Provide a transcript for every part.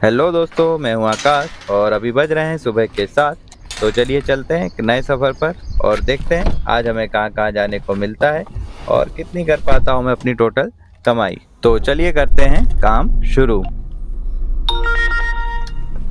Hello दोस्तों, मैं हूं आकाश और अभी बज रहे हैं सुबह के 7। तो चलिए चलते हैं एक नए सफ़र पर और देखते हैं आज हमें कहां कहां जाने को मिलता है और कितनी कर पाता हूं मैं अपनी टोटल कमाई। तो चलिए करते हैं काम शुरू।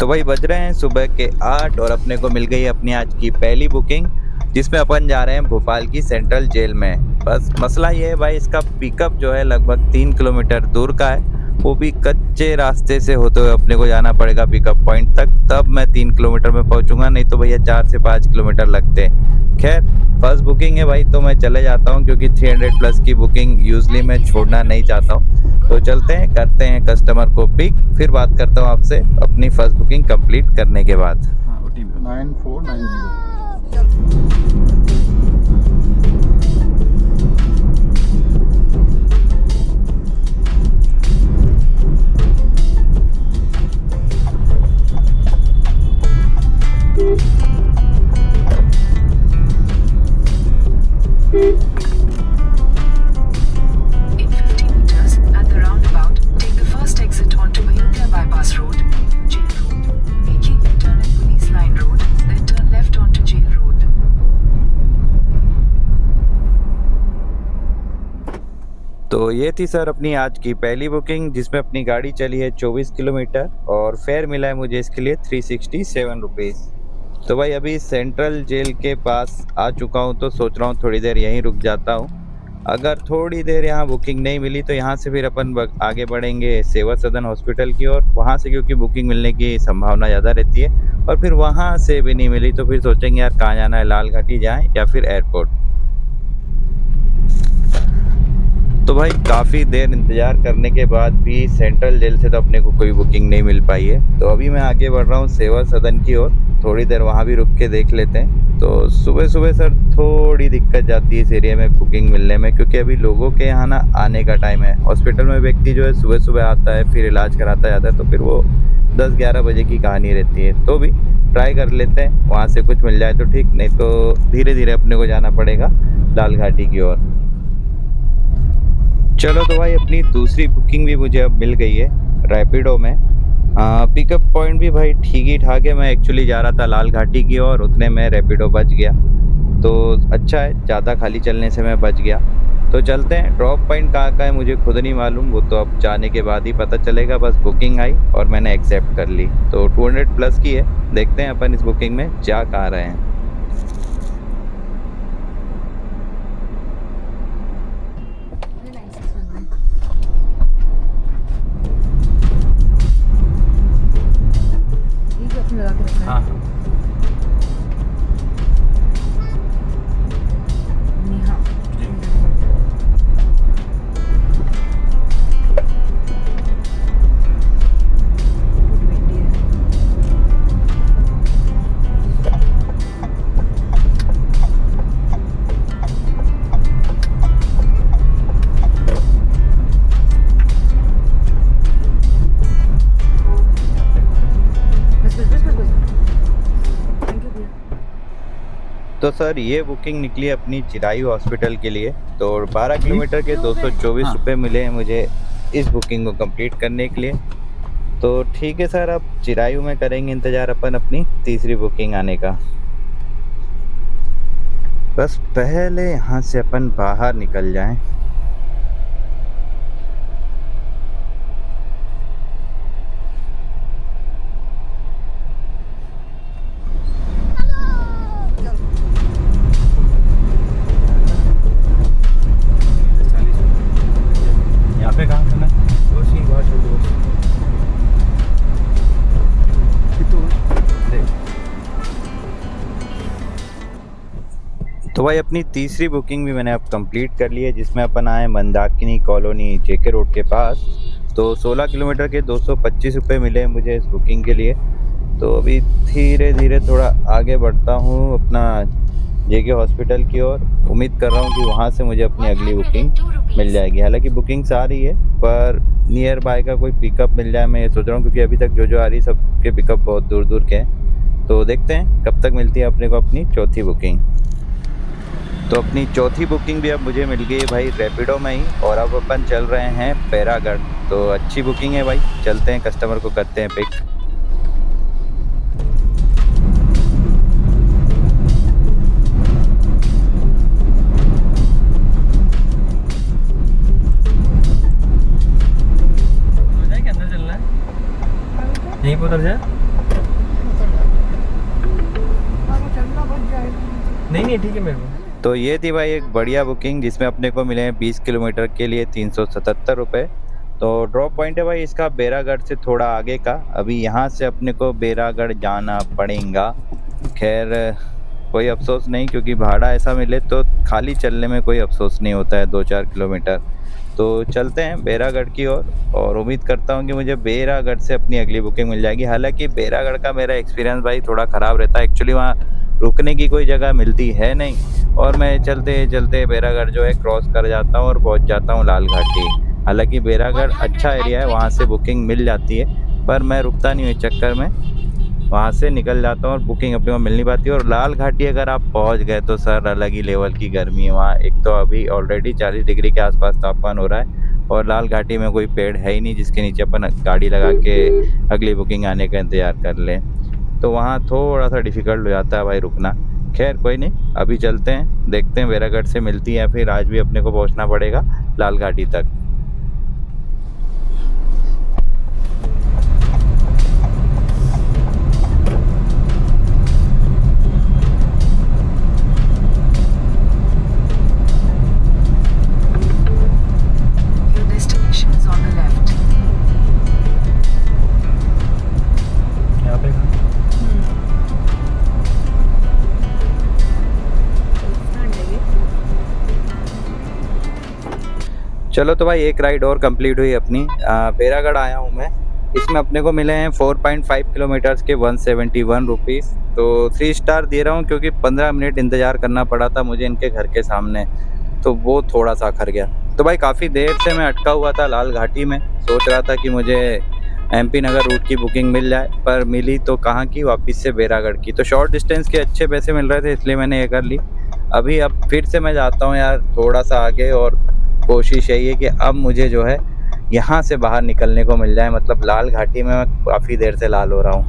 तो वही बज रहे हैं सुबह के 8 और अपने को मिल गई अपनी आज की पहली बुकिंग, जिसमें अपन जा रहे हैं भोपाल की सेंट्रल जेल में। बस मसला ये है भाई, इसका पिकअप जो है लगभग 3 किलोमीटर दूर का है, वो भी कच्चे रास्ते से होते हुए अपने को जाना पड़ेगा पिकअप पॉइंट तक, तब मैं 3 किलोमीटर में पहुंचूंगा, नहीं तो भैया 4 से 5 किलोमीटर लगते हैं। खैर फर्स्ट बुकिंग है भाई, तो मैं चले जाता हूं क्योंकि 300 प्लस की बुकिंग यूजली मैं छोड़ना नहीं चाहता हूं। तो चलते हैं, करते हैं कस्टमर को पिक, फिर बात करता हूं आपसे अपनी फर्स्ट बुकिंग कंप्लीट करने के बाद। 9490। In 50 meters, at the roundabout, take the first exit onto Ayodhya Bypass Road, Jail Road. Make a U-turn at Police Line Road, then turn left onto Jail Road. तो ये थी sir अपनी आज की पहली बुकिंग, जिसमें अपनी गाड़ी चली है 24 किलोमीटर और फेयर मिला है मुझे इसके लिए 367 रुपीज़। तो भाई अभी सेंट्रल जेल के पास आ चुका हूँ, तो सोच रहा हूँ थोड़ी देर यहीं रुक जाता हूँ। अगर थोड़ी देर यहाँ बुकिंग नहीं मिली तो यहाँ से फिर अपन आगे बढ़ेंगे सेवा सदन हॉस्पिटल की ओर, वहाँ से क्योंकि बुकिंग मिलने की संभावना ज़्यादा रहती है। और फिर वहाँ से भी नहीं मिली तो फिर सोचेंगे यार कहाँ जाना है, लाल घाटी जाएँ या फिर एयरपोर्ट। तो भाई काफ़ी देर इंतज़ार करने के बाद भी सेंट्रल जेल से तो अपने को कोई बुकिंग नहीं मिल पाई है। तो अभी मैं आगे बढ़ रहा हूँ सेवा सदन की ओर, थोड़ी देर वहाँ भी रुक के देख लेते हैं। तो सुबह सुबह सर थोड़ी दिक्कत जाती है इस एरिया में बुकिंग मिलने में, क्योंकि अभी लोगों के यहाँ ना आने का टाइम है। हॉस्पिटल में व्यक्ति जो है सुबह सुबह आता है, फिर इलाज कराता जाता है, तो फिर वो 10-11 बजे की कहानी रहती है। तो भी ट्राई कर लेते हैं, वहाँ से कुछ मिल जाए तो ठीक, नहीं तो धीरे धीरे अपने को जाना पड़ेगा लाल घाटी की ओर। चलो तो भाई अपनी दूसरी बुकिंग भी मुझे अब मिल गई है रैपिडो में। पिकअप पॉइंट भी भाई ठीक ही ठाक है। मैं एक्चुअली जा रहा था लाल घाटी की ओर, उतने में रैपिडो बच गया, तो अच्छा है, ज़्यादा खाली चलने से मैं बच गया। तो चलते हैं, ड्रॉप पॉइंट कहाँ का है मुझे खुद नहीं मालूम, वो तो अब जाने के बाद ही पता चलेगा। बस बुकिंग आई और मैंने एक्सेप्ट कर ली, तो 200 प्लस की है। देखते हैं अपन इस बुकिंग में जा कहाँ रहे हैं। हाँ तो सर ये बुकिंग निकली अपनी चिरायू हॉस्पिटल के लिए। तो 12 किलोमीटर के 224 रुपये मिले हैं मुझे इस बुकिंग को कंप्लीट करने के लिए। तो ठीक है सर, अब चिरायू में करेंगे इंतज़ार अपन अपनी तीसरी बुकिंग आने का। बस पहले यहाँ से अपन बाहर निकल जाएं। यहाँ पे कहाँ करना है? तो भाई अपनी तीसरी बुकिंग भी मैंने अब कंप्लीट कर ली है, जिसमें अपन आए मंदाकिनी कॉलोनी जेके रोड के पास। तो 16 किलोमीटर के 225 रुपये मिले मुझे इस बुकिंग के लिए। तो अभी धीरे धीरे थोड़ा आगे बढ़ता हूँ अपना जेके हॉस्पिटल की ओर। उम्मीद कर रहा हूँ कि वहाँ से मुझे अपनी अगली बुकिंग मिल जाएगी। हालांकि बुकिंग्स आ रही है, पर नियर बाय का कोई पिकअप मिल जाए मैं ये सोच रहा हूँ, क्योंकि अभी तक जो आ रही सबके पिकअप बहुत दूर दूर के हैं। तो देखते हैं कब तक मिलती है अपने को अपनी चौथी बुकिंग। तो अपनी चौथी बुकिंग भी अब मुझे मिल गई है भाई रैपिडो में ही, और अब अपन चल रहे हैं पैरागढ़। तो अच्छी बुकिंग है भाई, चलते हैं कस्टमर को करते हैं पिक। अंदर चलना है, यहीं पर उतर जाए। नहीं ठीक है मेरे को। तो ये थी भाई एक बढ़िया बुकिंग जिसमें अपने को मिले हैं 20 किलोमीटर के लिए 377 रुपये। तो ड्रॉप पॉइंट है भाई इसका बेरागढ़ से थोड़ा आगे का। अभी यहाँ से अपने को बेरागढ़ जाना पड़ेगा। खैर कोई अफसोस नहीं, क्योंकि भाड़ा ऐसा मिले तो खाली चलने में कोई अफसोस नहीं होता है 2-4 किलोमीटर। तो चलते हैं बेरागढ़ की ओर, और उम्मीद करता हूँ कि मुझे बेरागढ़ से अपनी अगली बुकिंग मिल जाएगी। हालांकि बेरागढ़ का मेरा एक्सपीरियंस भाई थोड़ा ख़राब रहता है, एक्चुअली वहाँ रुकने की कोई जगह मिलती है नहीं, और मैं चलते चलते बेरागढ़ जो है क्रॉस कर जाता हूँ और पहुँच जाता हूँ लाल घाटी। हालांकि बेरागढ़ अच्छा एरिया है, वहाँ से बुकिंग मिल जाती है, पर मैं रुकता नहीं हूँ इस चक्कर में, वहाँ से निकल जाता हूँ और बुकिंग अपने को मिल नहीं पाती। और लाल घाटी अगर आप पहुँच गए तो सर अलग ही लेवल की गर्मी है वहाँ। एक तो अभी ऑलरेडी 40 डिग्री के आसपास तापमान हो रहा है, और लाल घाटी में कोई पेड़ है ही नहीं जिसके नीचे अपन गाड़ी लगा के अगली बुकिंग आने का इंतज़ार कर लें। तो वहाँ थोड़ा सा डिफ़िकल्ट हो जाता है भाई रुकना। खैर कोई नहीं, अभी चलते हैं, देखते हैं बेरागढ़ से मिलती है, फिर आज भी अपने को पहुँचना पड़ेगा लाल घाटी तक। Your destination is on the left. यहाँ पे चलो तो भाई एक राइड और कंप्लीट हुई अपनी। बेरागढ़ आया हूँ मैं, इसमें अपने को मिले हैं 4.5 किलोमीटर्स के 171 रुपीज़। तो 3 स्टार दे रहा हूँ, क्योंकि 15 मिनट इंतज़ार करना पड़ा था मुझे इनके घर के सामने, तो वो थोड़ा सा अखर गया। तो भाई काफ़ी देर से मैं अटका हुआ था लाल घाटी में, सोच रहा था कि मुझे MP नगर रूट की बुकिंग मिल जाए, पर मिली तो कहाँ की, वापस से बेरागढ़ की। तो शॉर्ट डिस्टेंस के अच्छे पैसे मिल रहे थे, इसलिए मैंने ये कर ली। अभी अब फिर से मैं जाता हूँ यार थोड़ा सा आगे, और कोशिश यही है कि अब मुझे जो है यहाँ से बाहर निकलने को मिल जाए। मतलब लाल घाटी में मैं काफ़ी देर से लाल हो रहा हूँ।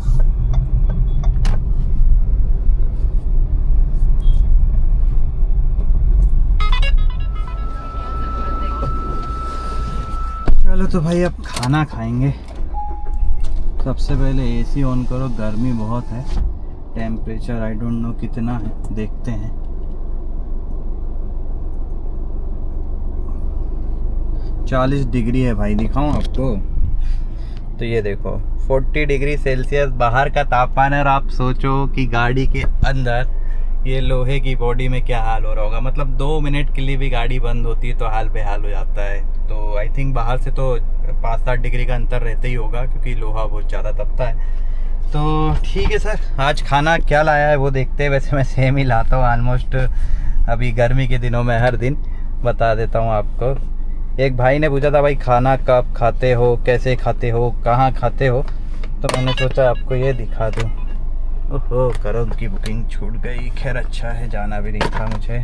चलो तो भाई अब खाना खाएंगे। सबसे पहले AC ऑन करो, गर्मी बहुत है। टेम्परेचर आई डोंट नो कितना है, देखते हैं। 40 डिग्री है भाई, दिखाऊं आपको? तो ये देखो 40 डिग्री सेल्सियस बाहर का तापमान है, और आप सोचो कि गाड़ी के अंदर ये लोहे की बॉडी में क्या हाल हो रहा होगा। मतलब 2 मिनट के लिए भी गाड़ी बंद होती है तो हाल बेहाल हो जाता है। तो आई थिंक बाहर से तो 5-7 डिग्री का अंतर रहता ही होगा, क्योंकि लोहा बहुत ज़्यादा तपता है। तो ठीक है सर, आज खाना क्या लाया है वो देखते हैं। वैसे मैं सेम ही लाता हूँ ऑलमोस्ट, अभी गर्मी के दिनों में हर दिन। बता देता हूँ आपको, एक भाई ने पूछा था भाई खाना कब खाते हो, कैसे खाते हो, कहाँ खाते हो, तो मैंने सोचा आपको ये दिखा दूँ। ओहो करो की बुकिंग छूट गई। खैर अच्छा है, जाना भी नहीं था मुझे।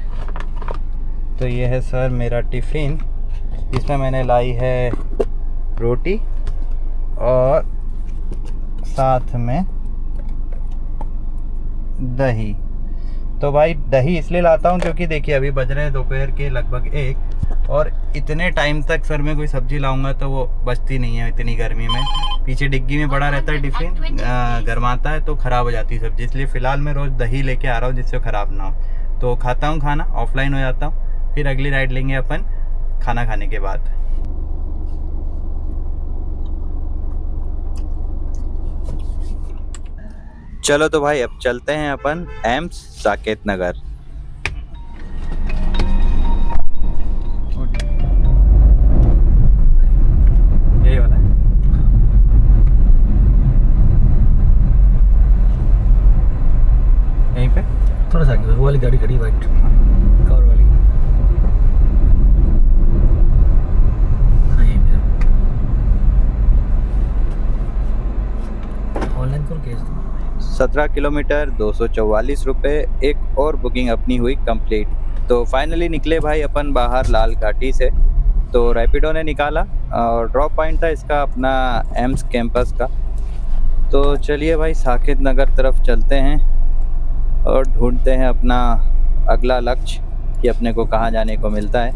तो ये है सर मेरा टिफ़िन, इसमें मैंने लाई है रोटी और साथ में दही। तो भाई दही इसलिए लाता हूँ क्योंकि देखिए अभी बज रहे हैं दोपहर के लगभग 1, और इतने टाइम तक सर मैं कोई सब्ज़ी लाऊंगा तो वो बचती नहीं है इतनी गर्मी में। पीछे डिग्गी में पड़ा रहता है टिफ़िन, गर्माता है तो ख़राब हो जाती है सब्ज़ी। इसलिए फ़िलहाल मैं रोज़ दही लेके आ रहा हूँ जिससे ख़राब ना हो। तो खाता हूँ खाना, ऑफलाइन हो जाता हूँ, फिर अगली राइड लेंगे अपन खाना खाने के बाद। चलो तो भाई अब चलते हैं अपन एम्स साकेत नगर। यही वाला है। यहीं पे थोड़ा सा आगे वो वाली गाड़ी खड़ी वाइट कार वाली। हाँ यहीं पे ऑनलाइन कॉल केस 17 किलोमीटर 244 रुपये। एक और बुकिंग अपनी हुई कंप्लीट। तो फाइनली निकले भाई अपन बाहर लाल घाटी से। तो रैपिडो ने निकाला और ड्रॉप पॉइंट था इसका अपना एम्स कैंपस का। तो चलिए भाई साकेत नगर तरफ चलते हैं और ढूंढते हैं अपना अगला लक्ष्य कि अपने को कहाँ जाने को मिलता है।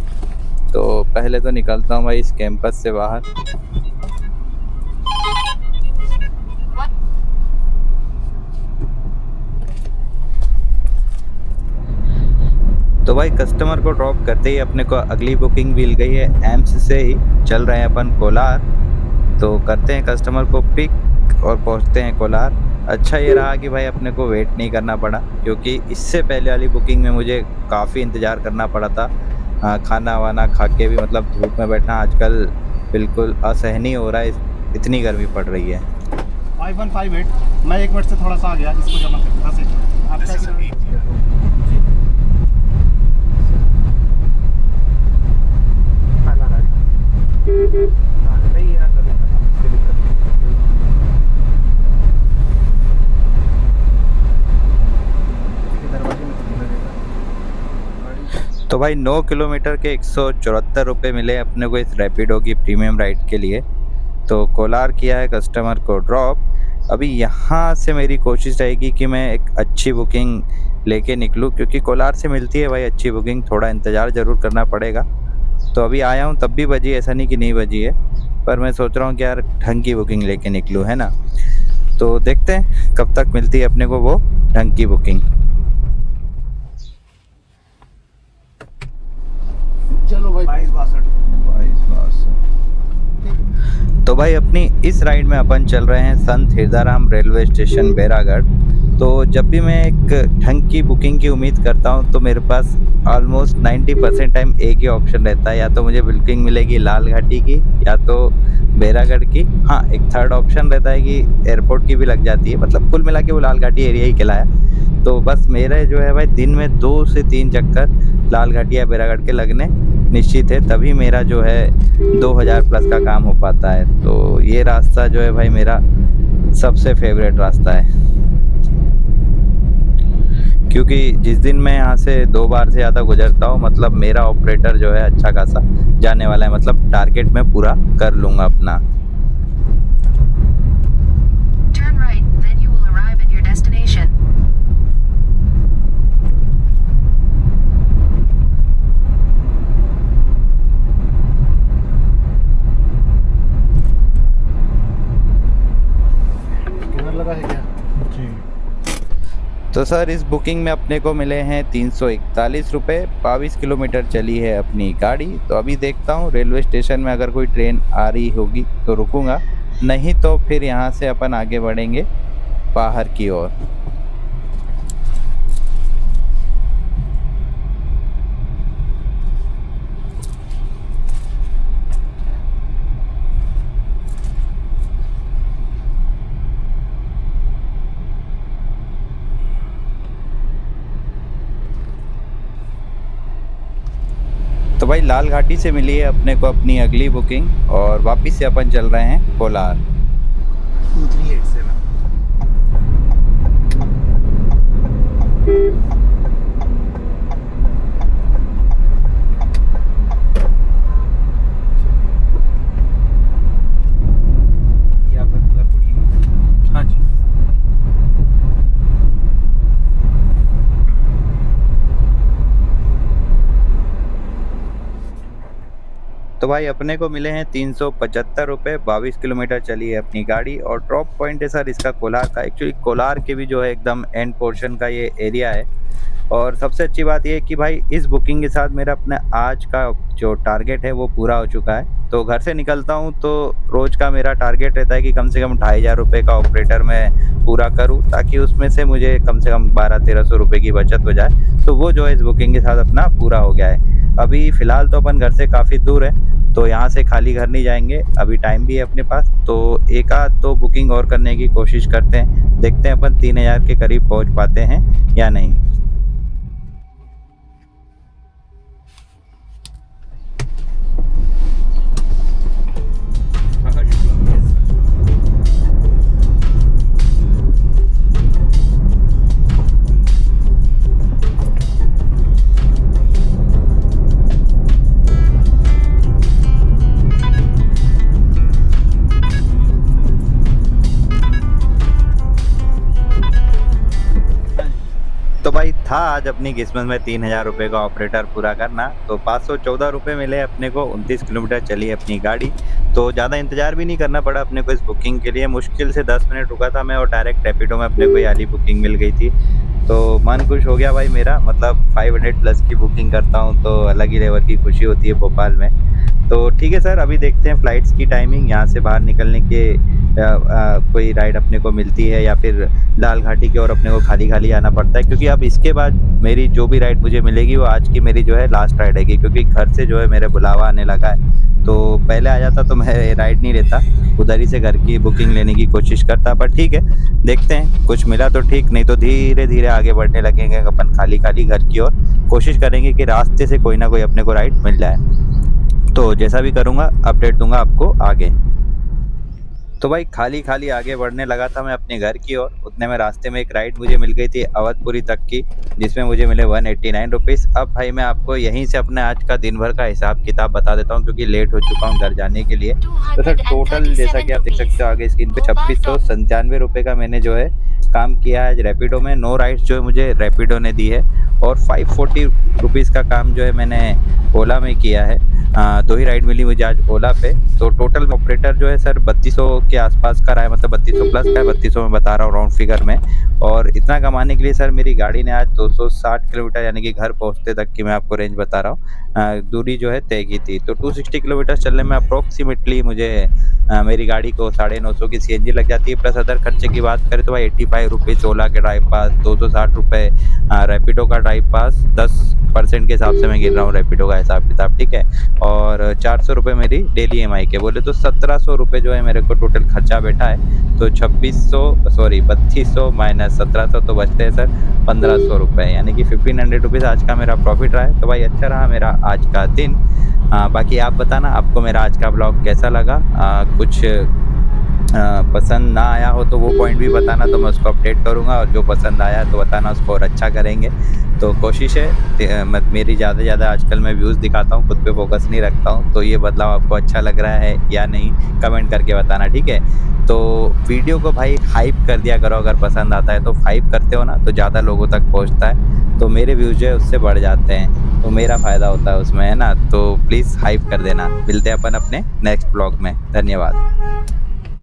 तो पहले तो निकलता हूँ भाई इस कैंपस से बाहर। तो भाई कस्टमर को ड्रॉप करते ही अपने को अगली बुकिंग मिल गई है। एम्स से ही चल रहे हैं अपन कोलार। तो करते हैं कस्टमर को पिक और पहुंचते हैं कोलार। अच्छा ये रहा कि भाई अपने को वेट नहीं करना पड़ा, क्योंकि इससे पहले वाली बुकिंग में मुझे काफ़ी इंतज़ार करना पड़ा था। खाना वाना खा के भी मतलब धूप में बैठना आजकल बिल्कुल असहनीय हो रहा है, इतनी गर्मी पड़ रही है। 5158 मैं 1 मिनट से थोड़ा सा आ गया, इसको जमा करके बस आपका तो भाई 9 किलोमीटर के 174 रुपये मिले अपने को इस रैपिडो की प्रीमियम राइड के लिए। तो कोलार किया है कस्टमर को ड्रॉप। अभी यहाँ से मेरी कोशिश रहेगी कि मैं एक अच्छी बुकिंग लेके निकलूँ, क्योंकि कोलार से मिलती है भाई अच्छी बुकिंग, थोड़ा इंतज़ार ज़रूर करना पड़ेगा। तो अभी आया हूँ तब भी बजी, ऐसा नहीं कि नहीं बजी है, पर मैं सोच रहा हूँ कि यार ढंग की बुकिंग लेके निकलूँ, है ना। तो देखते हैं कब तक मिलती है अपने को वो ढंग की बुकिंग। चलो भाई 2262। तो भाई अपनी इस राइड में अपन चल रहे हैं संत हिरदाराम रेलवे स्टेशन बैरागढ़। तो जब भी मैं एक ढंग की बुकिंग की उम्मीद करता हूं तो मेरे पास ऑलमोस्ट 90% टाइम एक ही ऑप्शन रहता है, या तो मुझे बुकिंग मिलेगी लाल घाटी की या तो बैरागढ़ की। हाँ, एक थर्ड ऑप्शन रहता है कि एयरपोर्ट की भी लग जाती है, मतलब कुल मिला के वो लाल घाटी एरिया ही कहलाया। तो बस मेरे जो है भाई दिन में 2 से 3 चक्कर लाल घाटी या बैरागढ़ के लगने निश्चित है, तभी मेरा जो है 2000 प्लस का काम हो पाता है। तो ये रास्ता जो है भाई मेरा सबसे फेवरेट रास्ता है, क्योंकि जिस दिन मैं यहाँ से 2 बार से ज़्यादा गुजरता हूँ, मतलब मेरा ऑपरेटर जो है अच्छा खासा जाने वाला है, मतलब टारगेट मैं पूरा कर लूँगा अपना। Turn right, then you will arrive at your destination. लगा है क्या जी? तो सर इस बुकिंग में अपने को मिले हैं 341 रुपये। 22 किलोमीटर चली है अपनी गाड़ी। तो अभी देखता हूँ रेलवे स्टेशन में अगर कोई ट्रेन आ रही होगी तो रुकूंगा, नहीं तो फिर यहाँ से अपन आगे बढ़ेंगे बाहर की ओर। तो भाई लाल घाटी से मिली है अपने को अपनी अगली बुकिंग और वापस से अपन चल रहे हैं कोलार। 2387 हाँ जी। तो भाई अपने को मिले हैं 375 रुपये। 22 किलोमीटर चली है अपनी गाड़ी और ड्रॉप पॉइंट है सर इसका कोलार का। एक्चुअली कोलार के भी जो है एकदम एंड पोर्शन का ये एरिया है। और सबसे अच्छी बात ये है कि भाई इस बुकिंग के साथ मेरा अपना आज का जो टारगेट है वो पूरा हो चुका है। तो घर से निकलता हूँ तो रोज़ का मेरा टारगेट रहता है कि कम से कम 2500 रुपये का ऑपरेटर मैं पूरा करूँ, ताकि उसमें से मुझे कम 1200-1300 रुपये की बचत हो जाए। तो वो जो है इस बुकिंग के साथ अपना पूरा हो गया है। अभी फ़िलहाल तो अपन घर से काफ़ी दूर है, तो यहाँ से खाली घर नहीं जाएंगे, अभी टाइम भी है अपने पास। तो एक आध तो बुकिंग और करने की कोशिश करते हैं, देखते हैं अपन 3000 के करीब पहुँच पाते हैं या नहीं। तो भाई था आज अपनी किस्मत में 3000 रुपये का ऑपरेटर पूरा करना, तो 514 रुपये मिले अपने को। 29 किलोमीटर चली अपनी गाड़ी, तो ज़्यादा इंतज़ार भी नहीं करना पड़ा अपने को इस बुकिंग के लिए। मुश्किल से 10 मिनट रुका था मैं और डायरेक्ट रैपिडो में अपने को ये वाली बुकिंग मिल गई थी। तो मन खुश हो गया भाई मेरा, मतलब 500 प्लस की बुकिंग करता हूँ तो अलग ही लेवल की खुशी होती है भोपाल में। तो ठीक है सर, अभी देखते हैं फ़्लाइट्स की टाइमिंग, यहाँ से बाहर निकलने के कोई राइड अपने को मिलती है या फिर लाल घाटी की ओर अपने को खाली खाली आना पड़ता है, क्योंकि अब इसके बाद मेरी जो भी राइड मुझे मिलेगी वो आज की मेरी जो है लास्ट राइड है, क्योंकि घर से जो है मेरे बुलावा आने लगा है। तो पहले आ जाता तो मैं राइड नहीं लेता, उधर ही से घर की बुकिंग लेने की कोशिश करता, पर ठीक है देखते हैं, कुछ मिला तो ठीक, नहीं तो धीरे धीरे आगे बढ़ने लगेंगे अपन खाली खाली घर की ओर। कोशिश करेंगे कि रास्ते से कोई ना कोई अपने को राइड मिल जाए। तो जैसा भी करूँगा अपडेट दूंगा आपको आगे। तो भाई खाली खाली आगे बढ़ने लगा था मैं अपने घर की ओर, उतने में रास्ते में एक राइड मुझे मिल गई थी अवधपुरी तक की, जिसमें मुझे मिले 189 रुपीज़। अब भाई मैं आपको यहीं से अपने आज का दिन भर का हिसाब किताब बता देता हूँ, क्योंकि लेट हो चुका हूँ घर जाने के लिए। तो सर टोटल जैसा कि आप देख सकते हो आगे स्क्रीन पे 2697 रुपये का मैंने जो है काम किया है रैपिडो में। 9 राइड्स जो है मुझे रैपिडो ने दी है और 540 रुपीज़ का काम जो है मैंने ओला में किया है। 2 ही राइड मिली मुझे आज ओला पे। तो टोटल ऑपरेटर जो है सर 3200 के आसपास का रहा है, मतलब 3200 प्लस का है, 3200 में बता रहा हूँ राउंड फिगर में। और इतना कमाने के लिए सर मेरी गाड़ी ने आज 260 किलोमीटर यानी कि घर पहुँचते तक की मैं आपको रेंज बता रहा हूँ दूरी जो है तय की थी। तो 260 किलोमीटर चलने में अप्रोक्सीमेटली मुझे मेरी गाड़ी को 950 की CNG लग जाती है, प्लस अदर खर्चे की बात करें तो भाई 85 रुपीज़ ओला के ड्राइव पास, 260 रुपये रैपिडो का ड्राइव पास, 10% के हिसाब से मैं गिर रहा हूँ रैपिडो का हिसाब किताब, ठीक है। और 400 रुपये मेरी डेली EMI के बोले तो 1700 रुपये जो है मेरे को टोटल खर्चा बैठा है। तो 3200 माइनस 1700 तो बचते हैं सर 1500 रुपये, यानी कि 1500 रुपीज़ आज का मेरा प्रॉफिट रहा है। तो भाई अच्छा रहा मेरा आज का दिन। बाकी आप बताना आपको मेरा आज का ब्लॉग कैसा लगा, कुछ पसंद ना आया हो तो वो पॉइंट भी बताना, तो मैं उसको अपडेट करूँगा, और जो पसंद आया तो बताना, उसको और अच्छा करेंगे। तो कोशिश है मेरी ज़्यादा से ज़्यादा आजकल मैं व्यूज़ दिखाता हूँ, खुद पे फोकस नहीं रखता हूँ। तो ये बदलाव आपको अच्छा लग रहा है या नहीं कमेंट करके बताना, ठीक है। तो वीडियो को भाई हाइप कर दिया करो, अगर पसंद आता है तो हाइप करते हो ना तो ज़्यादा लोगों तक पहुँचता है, तो मेरे व्यूज़ जो है उससे बढ़ जाते हैं, तो मेरा फ़ायदा होता है उसमें, है ना। तो प्लीज़ हाइप कर देना। मिलते हैं अपन अपने नेक्स्ट ब्लॉग में, धन्यवाद।